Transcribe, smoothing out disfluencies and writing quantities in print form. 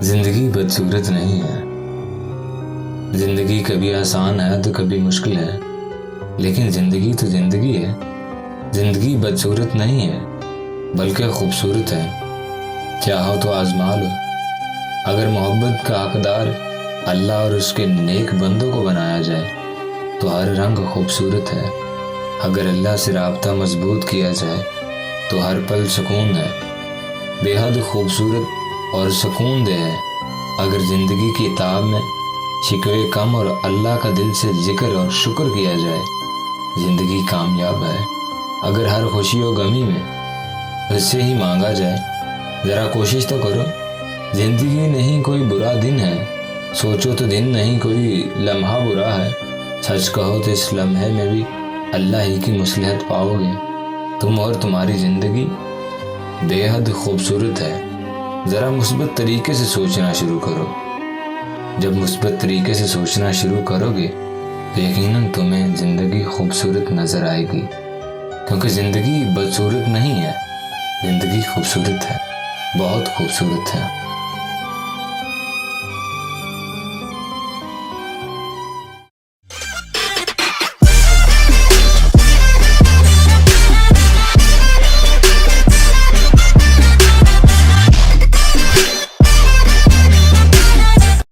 जिंदगी बदसूरत नहीं है। जिंदगी कभी आसान है तो कभी मुश्किल है, लेकिन जिंदगी तो जिंदगी है। जिंदगी बदसूरत नहीं है बल्कि खूबसूरत है। चाहो तो आजमा लो। अगर मोहब्बत का हकदार अल्लाह और उसके नेक बंदों को बनाया जाए तो हर रंग खूबसूरत है। अगर अल्लाह से राब्ता मजबूत किया जाए तो हर पल सुकून है। बेहद खूबसूरत और सुकून दे है। अगर ज़िंदगी की किताब में शिकवे कम और अल्लाह का दिल से जिक्र और शुक्र किया जाए, ज़िंदगी कामयाब है। अगर हर खुशी और गमी में उससे ही मांगा जाए, ज़रा कोशिश तो करो। ज़िंदगी नहीं कोई बुरा दिन है, सोचो तो दिन नहीं कोई लम्हा बुरा है। सच कहो तो इस लम्हे में भी अल्लाह ही की मसलहत पाओगे। तुम और तुम्हारी ज़िंदगी बेहद खूबसूरत है। ज़रा मुस्बत तरीके से सोचना शुरू करो। जब मुस्बत तरीके से सोचना शुरू करोगे तो यकीनन तुम्हें ज़िंदगी खूबसूरत नज़र आएगी, क्योंकि ज़िंदगी बदसूरत नहीं है, ज़िंदगी खूबसूरत है, बहुत खूबसूरत है।